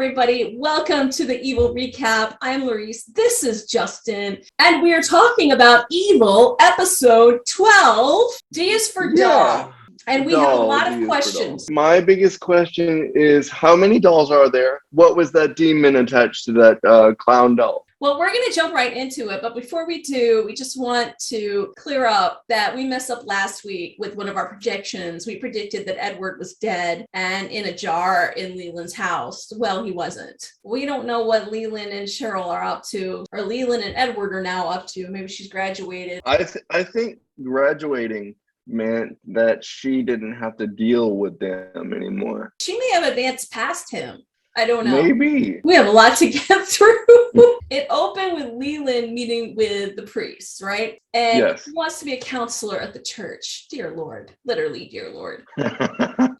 everybody. Welcome to the Evil Recap. I'm Laurice. This is Justin. And we are talking about Evil, episode 12. D is for doll. And we have a lot of questions. My biggest question is, how many dolls are there? What was that demon attached to that clown doll? Well, we're going to jump right into it. But before we do, we just want to clear up that we messed up last week with one of our projections. We predicted that Edward was dead and in a jar in Leland's house. Well, he wasn't. We don't know what Leland and Sheryl are up to, or Leland and Edward are now up to. Maybe she's graduated. I think graduating meant that she didn't have to deal with them anymore. She may have advanced past him. I don't know. Maybe. We have a lot to get through. It opened with Leland meeting with the priest, right? And yes. He wants to be a counselor at the church. Dear Lord. Literally, dear Lord.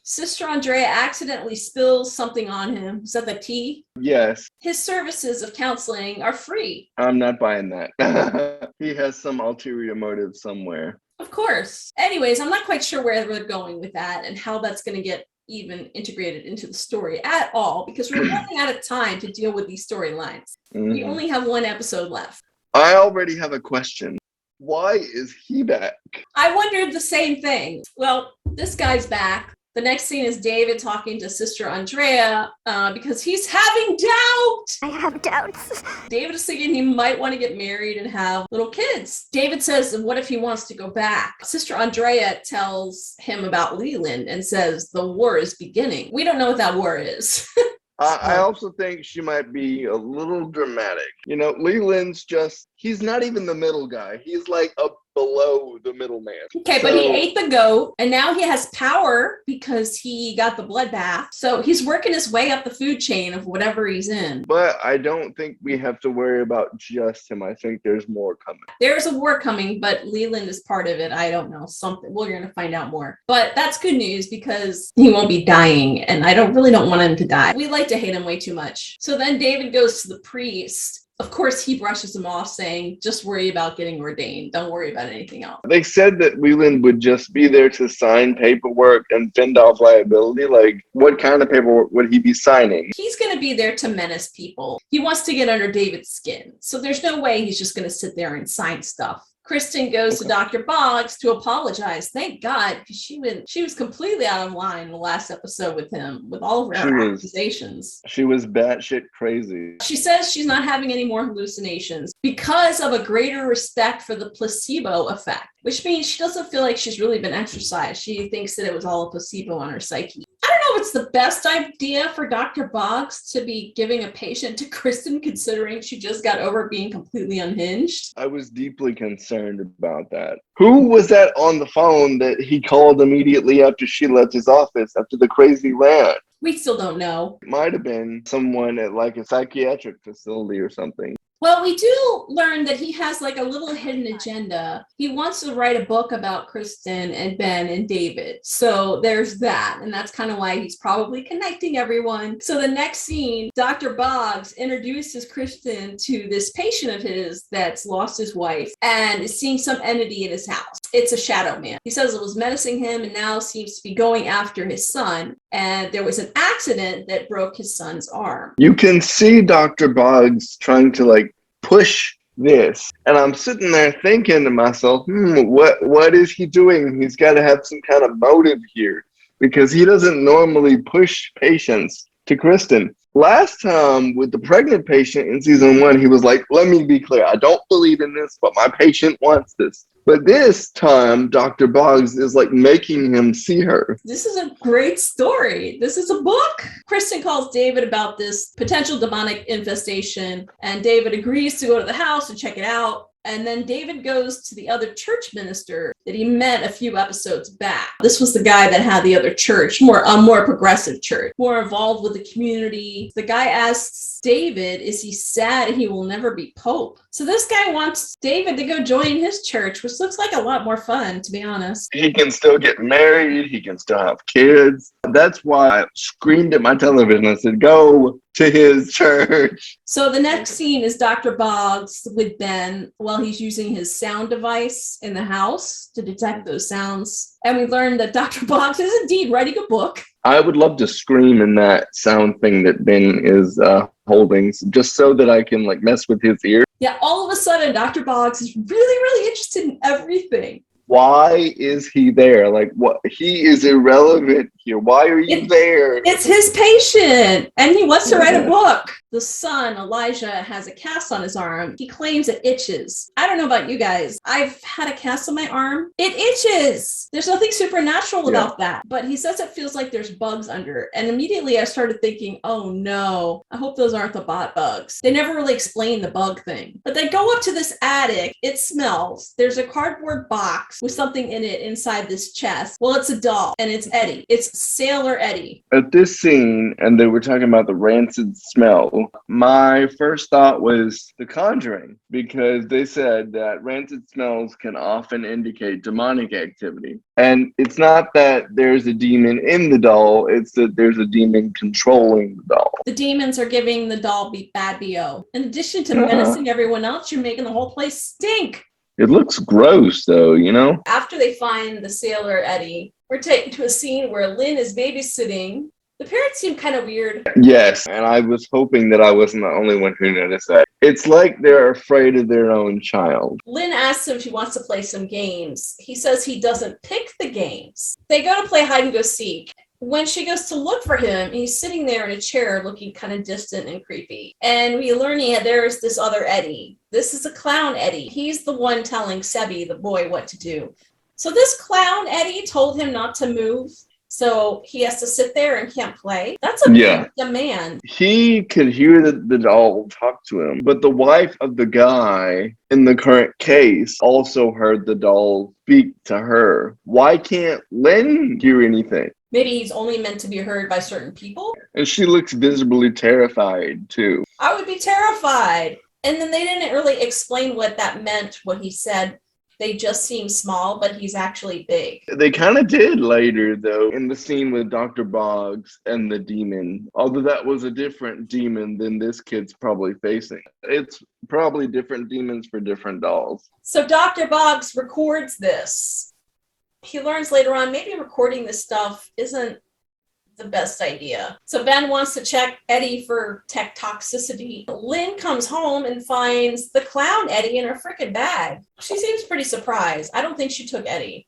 Sister Andrea accidentally spills something on him. Is that the tea? Yes. His services of counseling are free. I'm not buying that. He has some ulterior motive somewhere. Of course. Anyways, I'm not quite sure where we're going with that and how that's going to get even integrated into the story at all, because we're running out of time to deal with these storylines. Mm-hmm. We only have one episode left. I already have a question. Why is he back? I wondered the same thing. Well, this guy's back. The next scene is David talking to Sister Andrea because he's having doubt. I have doubts. David is thinking he might want to get married and have little kids. David says, what if he wants to go back? Sister Andrea tells him about Leland and says the war is beginning. We don't know what that war is. I also think she might be a little dramatic. You know, Leland's he's not even the middle guy. He's like below the middleman. Okay, but he ate the goat and now he has power because he got the bloodbath. So he's working his way up the food chain of whatever he's in. But I don't think we have to worry about just him. I think there's more coming. There's a war coming, but Leland is part of it. I don't know. We're going to find out more. But that's good news because he won't be dying and I really don't want him to die. We like to hate him way too much. So then David goes to the priest. Of course, he brushes him off saying, just worry about getting ordained. Don't worry about anything else. They said that Leland would just be there to sign paperwork and fend off liability. Like, what kind of paperwork would he be signing? He's going to be there to menace people. He wants to get under David's skin. So there's no way he's just going to sit there and sign stuff. Kristen goes to Dr. Boggs to apologize. Thank God, because she was completely out of line in the last episode with him, with all of her accusations. She was batshit crazy. She says she's not having any more hallucinations because of a greater respect for the placebo effect, which means she doesn't feel like she's really been exercised. She thinks that it was all a placebo on her psyche. I don't know if it's the best idea for Dr. Boggs to be giving a patient to Kristen, considering she just got over being completely unhinged. I was deeply concerned about that. Who was that on the phone that he called immediately after she left his office, after the crazy rant? We still don't know. Might have been someone at like a psychiatric facility or something. Well, we do learn that he has like a little hidden agenda. He wants to write a book about Kristen and Ben and David. So there's that. And that's kind of why he's probably connecting everyone. So the next scene, Dr. Boggs introduces Kristen to this patient of his that's lost his wife and is seeing some entity in his house. It's a shadow man. He says it was menacing him and now seems to be going after his son. And there was an accident that broke his son's arm. You can see Dr. Boggs trying to push this. And I'm sitting there thinking to myself, what is he doing? He's got to have some kind of motive here because he doesn't normally push patients to Kristen. Last time with the pregnant patient in season 1, he was like, let me be clear. I don't believe in this, but my patient wants this. But this time, Dr. Boggs is making him see her. This is a great story. This is a book. Kristen calls David about this potential demonic infestation, and David agrees to go to the house and check it out. And then David goes to the other church minister that he met a few episodes back. This was the guy that had the other church, a more progressive church, more involved with the community. The guy asks David, is he sad he will never be Pope? So this guy wants David to go join his church, which looks like a lot more fun, to be honest. He can still get married. He can still have kids. That's why I screamed at my television. I said, go to his church. So the next scene is Dr. Boggs with Ben while he's using his sound device in the house to detect those sounds. And we learned that Dr. Boggs is indeed writing a book. I would love to scream in that sound thing that Ben is holding, just so that I can like mess with his ear. Yeah, all of a sudden, Dr. Boggs is really, really interested in everything. Why is he there? Like, what? He is irrelevant here. Why are you there? It's his patient, and he wants to write a book. The son, Elijah, has a cast on his arm. He claims it itches. I don't know about you guys. I've had a cast on my arm. It itches. There's nothing supernatural about that. But he says it feels like there's bugs under it. And immediately I started thinking, oh no, I hope those aren't the bot bugs. They never really explain the bug thing. But they go up to this attic. It smells. There's a cardboard box with something in it inside this chest. Well, it's a doll, and it's Eddie. It's Sailor Eddie. At this scene, and they were talking about the rancid smell, my first thought was The Conjuring, because they said that rancid smells can often indicate demonic activity. And it's not that there's a demon in the doll, it's that there's a demon controlling the doll. The demons are giving the doll bad BO. In addition to menacing everyone else, you're making the whole place stink. It looks gross, though, you know? After they find the Sailor Eddie, we're taken to a scene where Lynn is babysitting. The parents seem kind of weird. Yes, and I was hoping that I wasn't the only one who noticed that. It's like they're afraid of their own child. Lynn asks him if he wants to play some games. He says he doesn't pick the games. They go to play hide and go seek. When she goes to look for him, he's sitting there in a chair looking kind of distant and creepy. And we learn there's this other Eddie. This is a clown Eddie. He's the one telling Sebi, the boy, what to do. So this clown Eddie told him not to move. So he has to sit there and can't play. That's a big demand. He could hear the doll talk to him, but the wife of the guy in the current case also heard the doll speak to her. Why can't Lynn hear anything? Maybe he's only meant to be heard by certain people. And she looks visibly terrified, too. I would be terrified. And then they didn't really explain what that meant, what he said. They just seem small, but he's actually big. They kind of did later, though, in the scene with Dr. Boggs and the demon. Although that was a different demon than this kid's probably facing. It's probably different demons for different dolls. So Dr. Boggs records this. He learns later on maybe recording this stuff isn't the best idea. So Ben wants to check Eddie for tech toxicity. Lynn comes home and finds the clown Eddie in her frickin' bag. She seems pretty surprised. I don't think she took Eddie.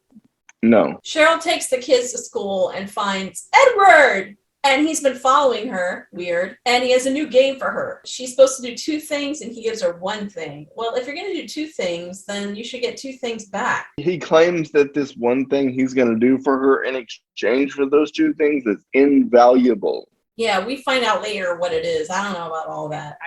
No. Cheryl takes the kids to school and finds Edward. And he's been following her, weird, and he has a new game for her. She's supposed to do 2 things, and he gives her 1 thing. Well, if you're going to do 2 things, then you should get 2 things back. He claims that this 1 thing he's going to do for her in exchange for those 2 things is invaluable. Yeah, we find out later what it is. I don't know about all that.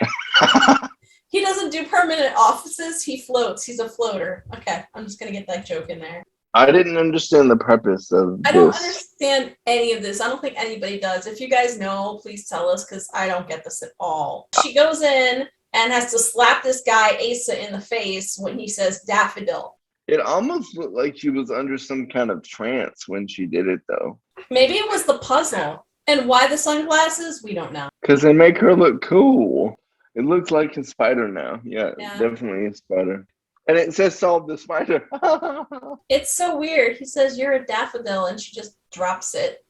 He doesn't do permanent offices. He floats. He's a floater. Okay, I'm just going to get that joke in there. I didn't understand the purpose of I don't understand any of this. I don't think anybody does. If you guys know, please tell us, because I don't get this at all. She goes in and has to slap this guy, Asa, in the face when he says daffodil. It almost looked like she was under some kind of trance when she did it, though. Maybe it was the puzzle. And why the sunglasses? We don't know. Because they make her look cool. It looks like a spider now. Yeah, definitely a spider. And it says solve the spider. It's so weird. He says, you're a daffodil, and she just drops it.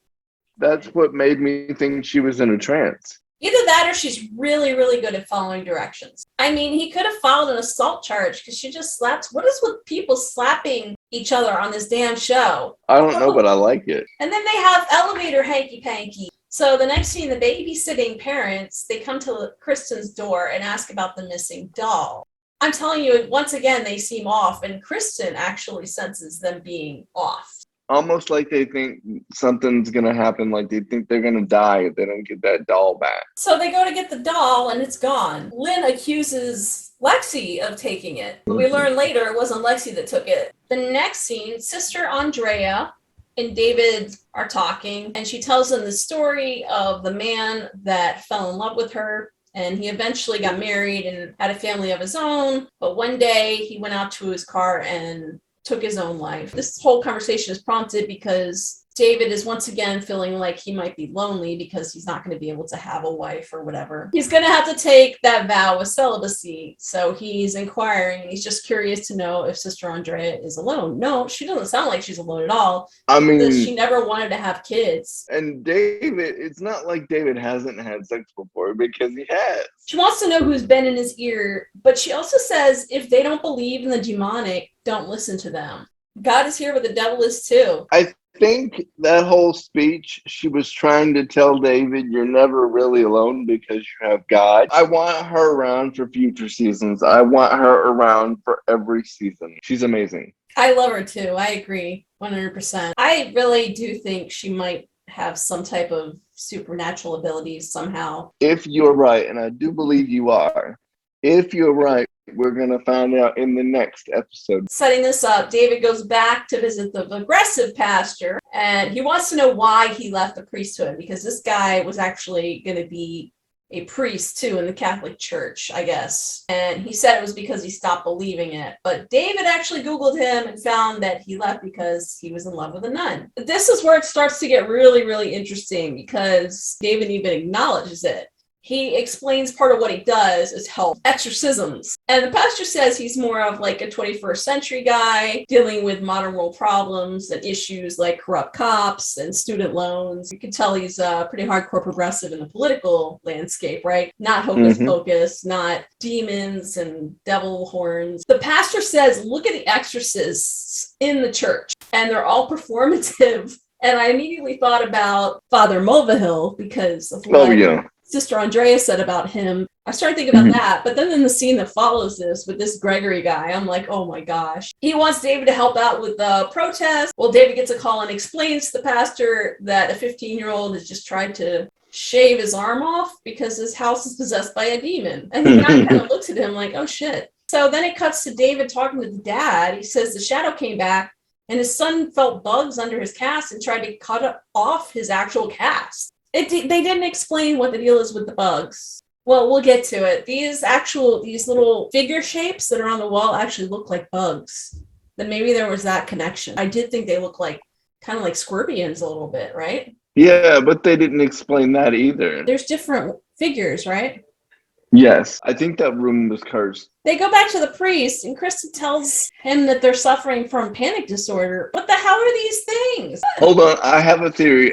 That's what made me think she was in a trance. Either that or she's really, really good at following directions. I mean, he could have filed an assault charge because she just slaps. What is with people slapping each other on this damn show? I don't know, but I like it. And then they have elevator hanky-panky. So the next scene, the babysitting parents, they come to Kristen's door and ask about the missing doll. I'm telling you, once again, they seem off, and Kristen actually senses them being off. Almost like they think something's going to happen, like they think they're going to die if they don't get that doll back. So they go to get the doll, and it's gone. Lynn accuses Lexi of taking it. But we learn later it wasn't Lexi that took it. The next scene, Sister Andrea and David are talking, and she tells them the story of the man that fell in love with her. And he eventually got married and had a family of his own. But one day he went out to his car and took his own life. This whole conversation is prompted because David is once again feeling like he might be lonely because he's not going to be able to have a wife or whatever. He's going to have to take that vow of celibacy. So he's inquiring, and he's just curious to know if Sister Andrea is alone. No, she doesn't sound like she's alone at all. I mean, she never wanted to have kids. And David, it's not like David hasn't had sex before, because he has. She wants to know who's been in his ear, but she also says if they don't believe in the demonic, don't listen to them. God is here, but the devil is too. I think that whole speech, she was trying to tell David, you're never really alone because you have God. I want her around for future seasons. I want her around for every season. She's amazing. I love her too. I agree 100%. I really do think she might have some type of supernatural abilities somehow. If you're right, and I do believe you are, if you're right, we're going to find out in the next episode. Setting this up, David goes back to visit the aggressive pastor, and he wants to know why he left the priesthood, because this guy was actually going to be a priest too in the Catholic Church, I guess. And he said it was because he stopped believing it. But David actually Googled him and found that he left because he was in love with a nun. This is where it starts to get really, really interesting, because David even acknowledges it. He explains part of what he does is help exorcisms. And the pastor says he's more of like a 21st century guy dealing with modern world problems and issues like corrupt cops and student loans. You can tell he's pretty hardcore progressive in the political landscape, right? Not hocus pocus, not demons and devil horns. The pastor says, look at the exorcists in the church, and they're all performative. And I immediately thought about Father Mulvihill because of what Sister Andrea said about him. I started thinking about that, but then in the scene that follows this with this Gregory guy, I'm like, oh my gosh. He wants David to help out with the protest. Well, David gets a call and explains to the pastor that a 15-year-old has just tried to shave his arm off because his house is possessed by a demon. And the guy kind of looks at him like, oh shit. So then it cuts to David talking to the dad. He says the shadow came back and his son felt bugs under his cast and tried to cut off his actual cast. They didn't explain what the deal is with the bugs. Well, we'll get to it. These little figure shapes that are on the wall actually look like bugs. Then maybe there was that connection. I did think they look like kind of like scorpions a little bit, right? Yeah, but they didn't explain that either. There's different figures, right? Yes, I think that room was cursed. They go back to the priest, and Kristen tells him that they're suffering from panic disorder. What the hell are these things? Hold on, I have a theory.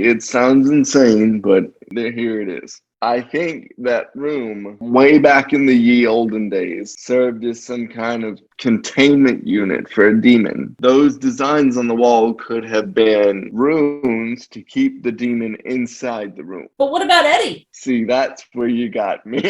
It sounds insane, but here it is. I think that room, way back in the ye olden days, served as some kind of containment unit for a demon. Those designs on the wall could have been runes to keep the demon inside the room. But what about Eddie? See, that's where you got me.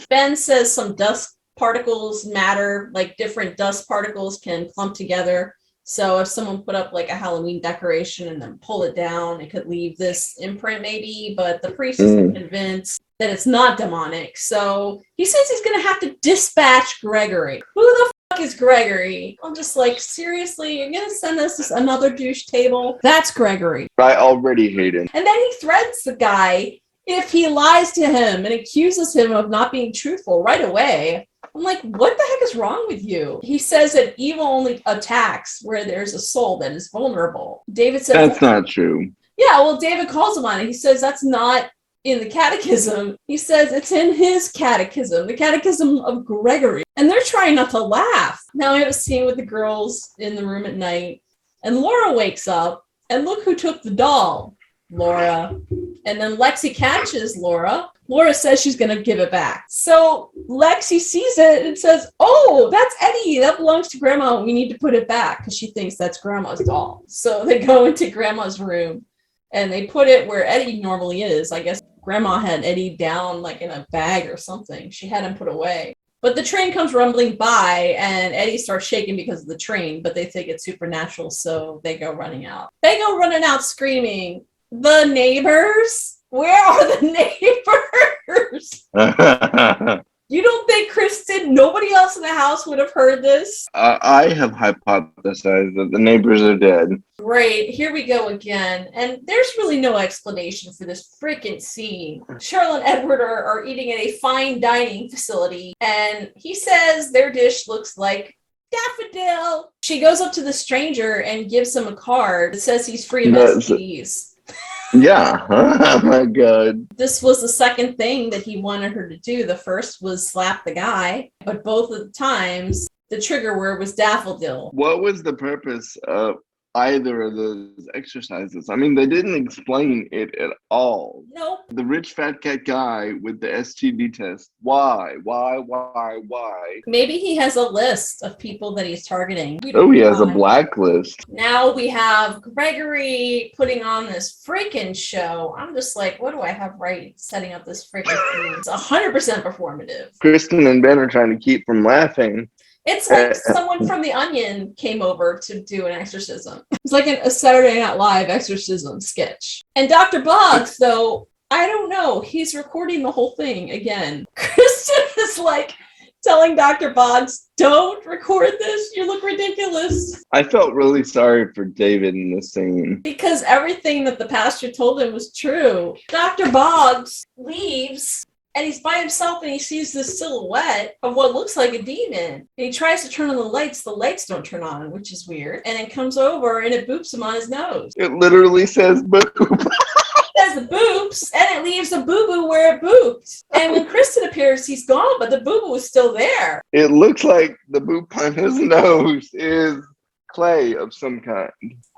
Ben says some dust particles matter, like different dust particles can clump together. So if someone put up like a Halloween decoration and then pull it down, it could leave this imprint maybe, but the priest is convinced that it's not demonic. So he says he's going to have to dispatch Gregory. Who the fuck is Gregory? I'm just like, seriously, you're going to send us this another douche table? That's Gregory. I already hate him. And then he threatens the guy if he lies to him and accuses him of not being truthful right away. I'm like, what the heck is wrong with you? He says that evil only attacks where there's a soul that is vulnerable. David says that's not true. Yeah, well, David calls him on it. He says that's not in the catechism. He says it's in his catechism, the catechism of Gregory. And they're trying not to laugh. Now we have a scene with the girls in the room at night. And Laura wakes up, and look who took the doll. Laura. And then Lexi catches Laura. Laura says she's going to give it back. So Lexi sees it and says, oh, that's Eddie. That belongs to Grandma. We need to put it back because she thinks that's Grandma's doll. So they go into Grandma's room and they put it where Eddie normally is. I guess Grandma had Eddie down like in a bag or something. She had him put away. But the train comes rumbling by and Eddie starts shaking because of the train, but they think it's supernatural. So they go running out. They go running out screaming, the neighbors? Where are the neighbors? You don't think, Kristen, nobody else in the house would have heard this? I have hypothesized that the neighbors are dead. Great, here we go again. And there's really no explanation for this freaking scene. Sheryl and Edward are eating at a fine dining facility, and he says their dish looks like Daffodil. She goes up to the stranger and gives him a card that says he's free of That's- STDs. Yeah. Oh my God. This was the second thing that he wanted her to do. The first was slap the guy, but both of the times the trigger word was daffodil. What was the purpose of either of those exercises? I mean, they didn't explain it at all. Nope. The rich fat cat guy with the STD test. Why? Maybe he has a list of people that he's targeting. Oh, he has a blacklist. Now we have Gregory putting on this freaking show. I'm just like, what do I have right setting up this freaking thing? It's 100% performative. Kristen and Ben are trying to keep from laughing. It's like someone from The Onion came over to do an exorcism. It's like a Saturday Night Live exorcism sketch. And Dr. Boggs, though, I don't know. He's recording the whole thing again. Kristen is like telling Dr. Boggs, don't record this. You look ridiculous. I felt really sorry for David in this scene. Because everything that the pastor told him was true. Dr. Boggs leaves. And he's by himself and he sees this silhouette of what looks like a demon. And he tries to turn on the lights don't turn on, which is weird. And it comes over and it boops him on his nose. It literally says boob. It says boops and it leaves a boo-boo where it booped. And when Kristen appears, he's gone, but the boo-boo is still there. It looks like the boop on his nose is clay of some kind.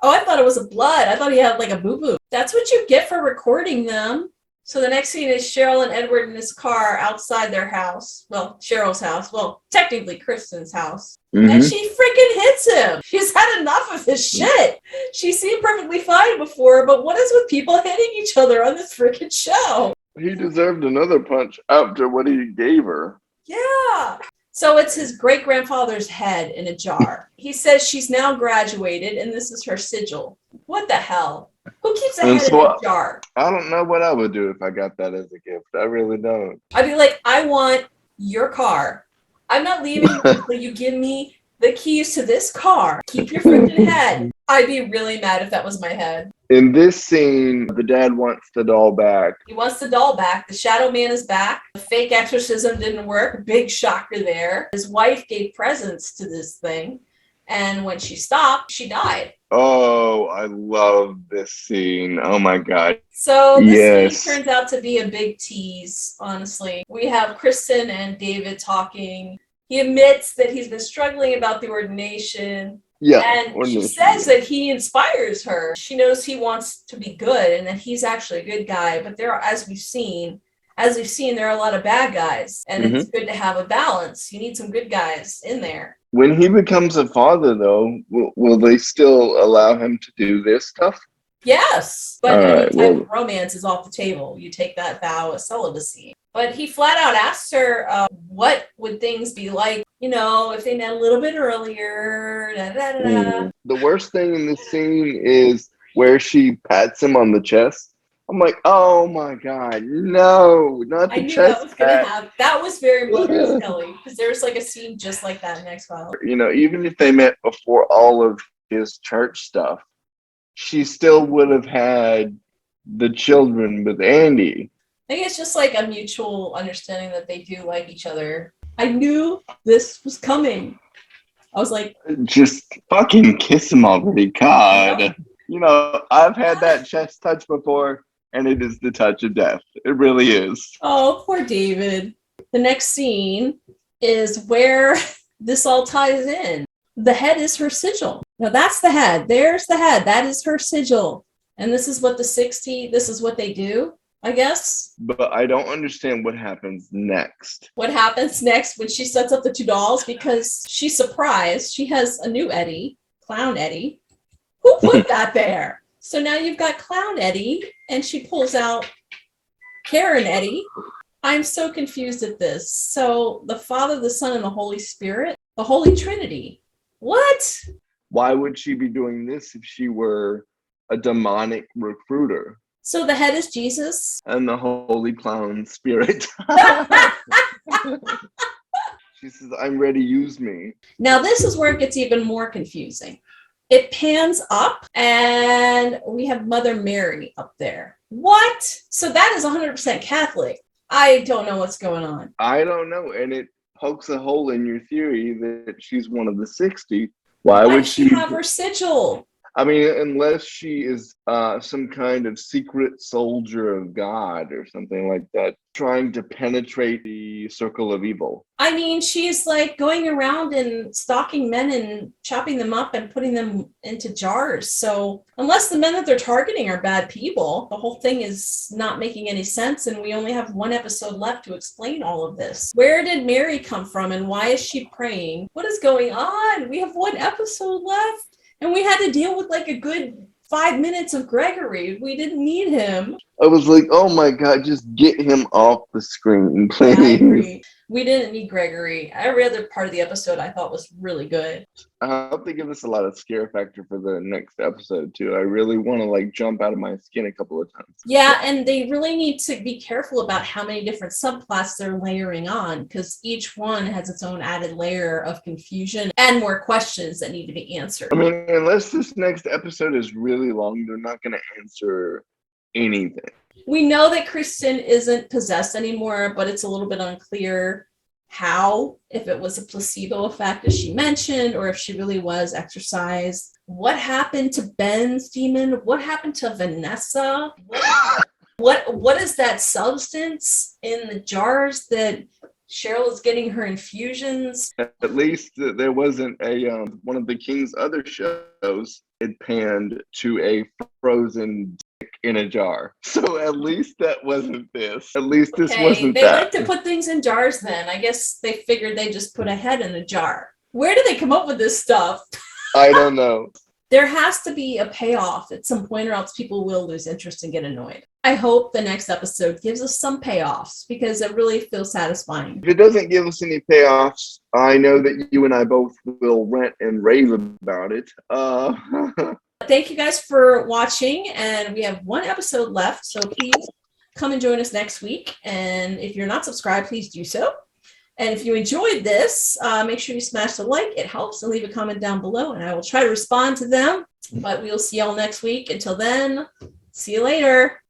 Oh, I thought it was a blood. I thought he had like a boo-boo. That's what you get for recording them. So the next scene is Sheryl and Edward in his car outside their house. Well, Cheryl's house. Well, technically Kristen's house. Mm-hmm. And she freaking hits him. She's had enough of his shit. She seemed perfectly fine before, but what is with people hitting each other on this freaking show? He deserved another punch after what he gave her. Yeah. So it's his great-grandfather's head in a jar. He says she's now graduated and this is her sigil. What the hell? Who keeps a head in a jar? I don't know what I would do if I got that as a gift. I really don't. I'd be like, I want your car. I'm not leaving until you give me the keys to this car. Keep your freaking head. I'd be really mad if that was my head. In this scene, the dad wants the doll back. He wants the doll back. The shadow man is back. The fake exorcism didn't work. Big shocker there. His wife gave presents to this thing. And when she stopped, she died. Oh, I love this scene. Oh my God. So this scene turns out to be a big tease, honestly. We have Kristen and David talking. He admits that he's been struggling about the ordination. Yeah. And she says that he inspires her. She knows he wants to be good and that he's actually a good guy. But there are, as we've seen, there are a lot of bad guys. And it's good to have a balance. You need some good guys in there. When he becomes a father, though, will they still allow him to do this stuff? Yes, but any type of romance is off the table. You take that vow of celibacy. But he flat out asks her, what would things be like, if they met a little bit earlier? The worst thing in this scene is where she pats him on the chest. I'm like, oh my God, no, not the chest pat. That was very Mother Kelly, because there's like a scene just like that in X-Files. Even if they met before all of his church stuff, she still would have had the children with Andy. I think it's just like a mutual understanding that they do like each other. I knew this was coming. I was like, just fucking kiss him already, God. I've had that chest touch before. And it is the touch of death. It really is. Oh, poor David. The next scene is where this all ties in. The head is her sigil. Now that's the head. There's the head. That is her sigil. And this is what this is what they do, I guess. But I don't understand what happens next. What happens next when she sets up the two dolls? Because she's surprised. She has a new Eddie, Clown Eddie. Who put that there? So now you've got Clown Eddie, and she pulls out Karen Eddie. I'm so confused at this. So the Father, the Son, and the Holy Spirit, the Holy Trinity. What? Why would she be doing this if she were a demonic recruiter? So the head is Jesus. And the Holy Clown Spirit. She says, I'm ready, use me. Now this is where it gets even more confusing. It pans up and we have Mother Mary up there. What? So that is 100% Catholic. I don't know what's going on. I don't know. And pokes a hole in your theory that she's one of the 60. Why Why would does she have her sigil? I mean, unless she is some kind of secret soldier of God or something like that, trying to penetrate the circle of evil. I mean, she's like going around and stalking men and chopping them up and putting them into jars. So unless the men that they're targeting are bad people, the whole thing is not making any sense. And we only have one episode left to explain all of this. Where did Mary come from and why is she praying? What is going on? We have one episode left. And we had to deal with like a good 5 minutes of Gregory. We didn't need him. I was like, oh my God, just get him off the screen, please. Yeah, I agree. We didn't need Gregory. Every other part of the episode I thought was really good. I hope they give us a lot of scare factor for the next episode too. I really want to like jump out of my skin a couple of times. Yeah, and they really need to be careful about how many different subplots they're layering on, because each one has its own added layer of confusion and more questions that need to be answered. I mean, unless this next episode is really long, they're not going to answer anything. We know that Kristen isn't possessed anymore, but it's a little bit unclear how, if it was a placebo effect, as she mentioned, or if she really was exorcised. What happened to Ben's demon? What happened to Vanessa? What is that substance in the jars that Sheryl is getting her infusions? At least there wasn't a one of the King's other shows. It panned to a frozen dick in a jar. So at least that wasn't this. At least this wasn't they that. like to put things in jars then. I guess they figured they just put a head in a jar. Where do they come up with this stuff? I don't know. There has to be a payoff at some point, or else people will lose interest and get annoyed. I hope the next episode gives us some payoffs, because it really feels satisfying. If it doesn't give us any payoffs, I know that you and I both will rant and rave about it. Thank you guys for watching, and we have one episode left, so please come and join us next week. And if you're not subscribed, please do so. And if you enjoyed this, make sure you smash the like. It helps, and leave a comment down below, and I will try to respond to them. But we'll see y'all next week. Until then, see you later.